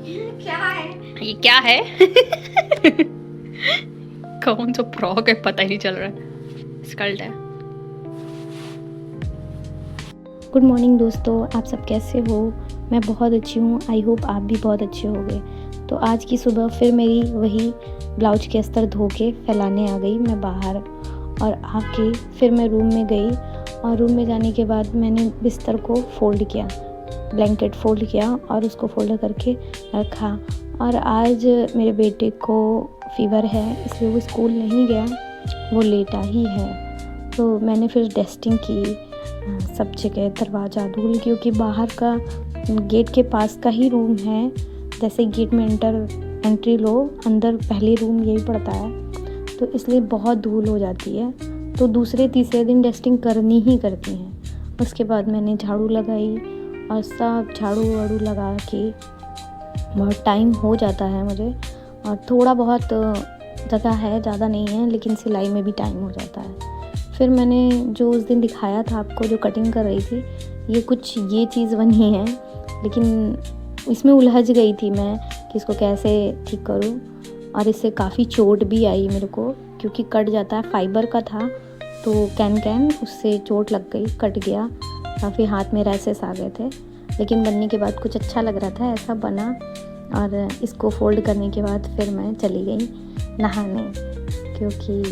ये क्या है? कौन सा फ्रॉक है पता ही नहीं चल रहा है। स्कर्ट है। गुड मॉर्निंग दोस्तों, आप सब कैसे हो? मैं बहुत अच्छी हूँ। आई होप आप भी बहुत अच्छे होंगे। तो आज की सुबह फिर मेरी वही ब्लाउज के अस्तर धो के फैलाने आ गई मैं बाहर, और आके फिर मैं रूम में गई। और रूम में जाने के बाद मैंने बिस्तर को फोल्ड किया, ब्लैंकेट फोल्ड किया और उसको फोल्ड करके रखा। और आज मेरे बेटे को फीवर है, इसलिए वो स्कूल नहीं गया, वो लेटा ही है। तो मैंने फिर डस्टिंग की, सब जगह दरवाज़ा धूल, क्योंकि बाहर का गेट के पास का ही रूम है। जैसे गेट में एंट्री लो, अंदर पहले रूम यही पड़ता है, तो इसलिए बहुत धूल हो जाती है। तो दूसरे तीसरे दिन डस्टिंग करनी ही करती हैं। उसके बाद मैंने झाड़ू लगाई और सब झाड़ू वाड़ू लगा के बहुत टाइम हो जाता है मुझे। और थोड़ा बहुत जगह है, ज़्यादा नहीं है, लेकिन सिलाई में भी टाइम हो जाता है। फिर मैंने जो उस दिन दिखाया था आपको, जो कटिंग कर रही थी, ये चीज़ बनी है, लेकिन इसमें उलझ गई थी मैं कि इसको कैसे ठीक करूं। और इससे काफ़ी चोट भी आई मेरे को, क्योंकि कट जाता है, फाइबर का था, तो कैन उससे चोट लग गई, कट गया, काफ़ी हाथ में रैसेस आ गए थे। लेकिन बनने के बाद कुछ अच्छा लग रहा था, ऐसा बना। और इसको फोल्ड करने के बाद फिर मैं चली गई नहाने, क्योंकि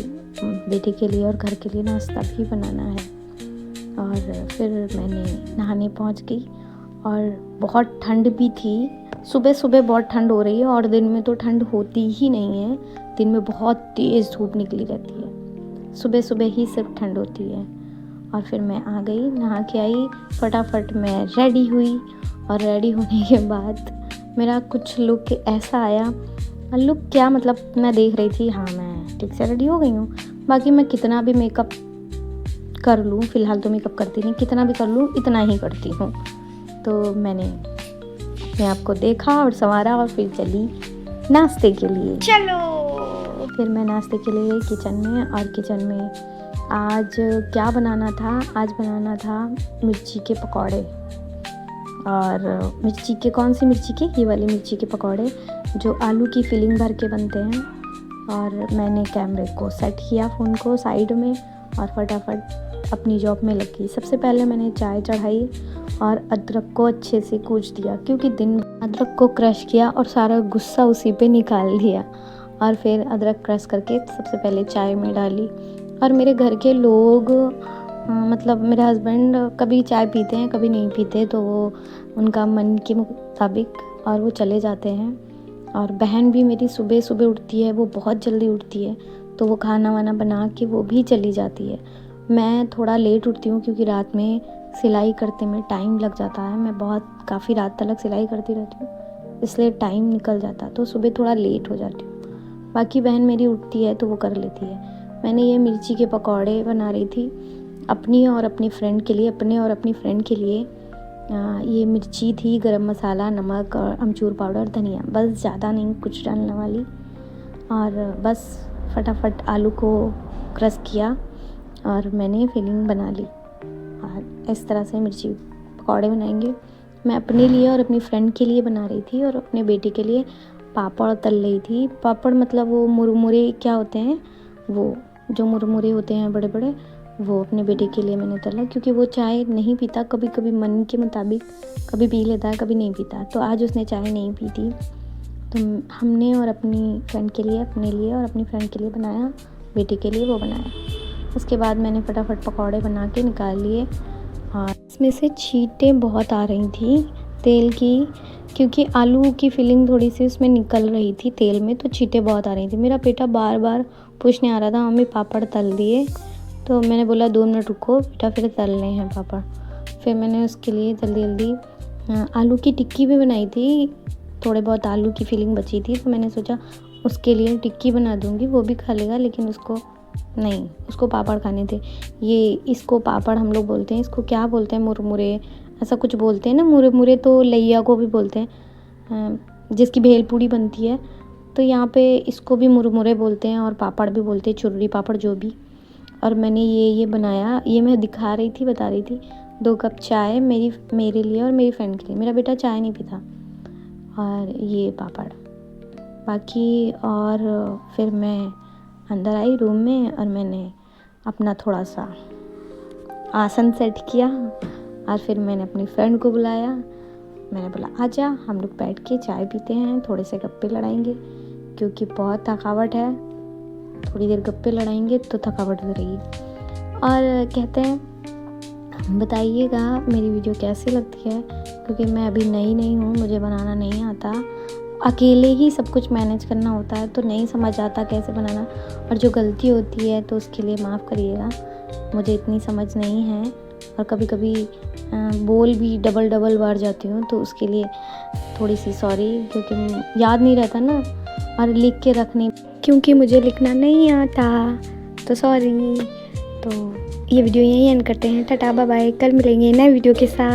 बेटे के लिए और घर के लिए नाश्ता भी बनाना है। और फिर मैंने नहाने पहुंच गई, और बहुत ठंड भी थी। सुबह सुबह बहुत ठंड हो रही है, और दिन में तो ठंड होती ही नहीं है। दिन में बहुत तेज़ धूप निकली रहती है, सुबह सुबह ही सिर्फ ठंड होती है। और फिर मैं आ गई, नहा के आई, फटाफट मैं रेडी हुई। और रेडी होने के बाद मेरा कुछ लुक ऐसा आया, लुक क्या मतलब, मैं देख रही थी, हाँ मैं ठीक से रेडी हो गई हूँ। बाकी मैं कितना भी मेकअप कर लूँ, फ़िलहाल तो मेकअप करती नहीं, कितना भी कर लूँ इतना ही करती हूँ। तो मैंने अपने आप को देखा और संवारा, और फिर चली नाश्ते के लिए। चलो। फिर मैं नाश्ते के लिए गई किचन में, और किचन में आज क्या बनाना था? आज बनाना था मिर्ची के पकौड़े। और मिर्ची के, कौन सी मिर्ची के? ये वाली मिर्ची के पकौड़े जो आलू की फिलिंग भर के बनते हैं। और मैंने कैमरे को सेट किया, फ़ोन को साइड में, और फटाफट अपनी जॉब में लग गई। सबसे पहले मैंने चाय चढ़ाई और अदरक को अच्छे से कूच दिया, क्योंकि दिन अदरक को क्रश किया और सारा गुस्सा उसी पे निकाल दिया। और फिर अदरक क्रश करके सबसे पहले चाय में डाली। और मेरे घर के लोग, मतलब मेरे हस्बैंड कभी चाय पीते हैं, कभी नहीं पीते, तो वो उनका मन के मुताबिक, और वो चले जाते हैं। और बहन भी मेरी सुबह सुबह उठती है, वो बहुत जल्दी उठती है, तो वो खाना वाना बना के वो भी चली जाती है। मैं थोड़ा लेट उठती हूँ, क्योंकि रात में सिलाई करते में टाइम लग जाता है। मैं काफ़ी रात तक सिलाई करती रहती हूँ, इसलिए टाइम निकल जाता है, तो सुबह थोड़ा लेट हो जाती हूँ। बाकी बहन मेरी उठती है तो वो कर लेती है। मैंने ये मिर्ची के पकौड़े बना रही थी अपनी और अपनी फ्रेंड के लिए, ये मिर्ची थी, गरम मसाला, नमक और अमचूर पाउडर, धनिया, बस, ज़्यादा नहीं कुछ डालने वाली। और बस फटाफट आलू को क्रश किया और मैंने फिलिंग बना ली। और इस तरह से मिर्ची पकौड़े बनाएंगे। मैं अपने लिए और अपनी फ्रेंड के लिए बना रही थी, और अपने बेटे के लिए पापड़ तल रही थी। पापड़ मतलब वो मुरमुरे क्या होते हैं, वो जो मुरमुरे होते हैं बड़े बड़े, वो अपने बेटे के लिए मैंने तला, क्योंकि वो चाय नहीं पीता, कभी कभी मन के मुताबिक कभी पी लेता है, कभी नहीं पीता। तो आज उसने चाय नहीं पी थी, तो हमने और अपनी फ्रेंड के लिए, अपने लिए और अपनी फ्रेंड के लिए बनाया, बेटे के लिए वो बनाया। उसके बाद मैंने फटाफट पकौड़े बना के निकाल लिए। और इसमें से छींटें बहुत आ रही थी तेल की, क्योंकि आलू की फिलिंग थोड़ी सी उसमें निकल रही थी तेल में, तो छींटें बहुत आ रही थी। मेरा बेटा बार बार पूछने आ रहा था, मम्मी पापड़ तल दिए? तो मैंने बोला 2 मिनट रुको बेटा, फिर तलने हैं पापड़। फिर मैंने उसके लिए जल्दी जल्दी आलू की टिक्की भी बनाई थी। थोड़े बहुत आलू की फिलिंग बची थी, तो मैंने सोचा उसके लिए टिक्की बना दूंगी, वो भी खा लेगा, लेकिन उसको पापड़ खाने थे। इसको पापड़ हम लोग बोलते हैं, इसको क्या बोलते हैं, मुरमुरे ऐसा कुछ बोलते हैं ना। मुरमुरे तो लैया को भी बोलते हैं, जिसकी भेलपूड़ी बनती है, तो यहाँ पे इसको भी मुरमुरे बोलते हैं, और पापड़ भी बोलते हैं, चुर्री पापड़ जो भी। और मैंने ये बनाया, ये मैं दिखा रही थी, बता रही थी, 2 कप चाय मेरे लिए और मेरी फ्रेंड के लिए। मेरा बेटा चाय नहीं पीता। और ये पापड़ बाकी। और फिर मैं अंदर आई रूम में और मैंने अपना थोड़ा सा आसन सेट किया और फिर मैंने अपनी फ्रेंड को बुलाया। मैंने बोला आजा, हम लोग बैठ के चाय पीते हैं, थोड़े से गप्पे लड़ाएंगे क्योंकि बहुत थकावट है। थोड़ी देर गप्पे लड़ाएंगे तो थकावट उतरेगी। और कहते हैं बताइएगा मेरी वीडियो कैसी लगती है, क्योंकि मैं अभी नई हूँ, मुझे बनाना नहीं आता। अकेले ही सब कुछ मैनेज करना होता है तो नहीं समझ आता कैसे बनाना। और जो गलती होती है तो उसके लिए माफ़ करिएगा, मुझे इतनी समझ नहीं है और कभी कभी बोल भी डबल बार जाती हूँ, तो उसके लिए थोड़ी सी सॉरी, क्योंकि याद नहीं रहता ना और लिख के रखने, क्योंकि मुझे लिखना नहीं आता, तो सॉरी। तो ये वीडियो यहीं एंड करते हैं। टाटा बाय बाय, कल मिलेंगे नए वीडियो के साथ।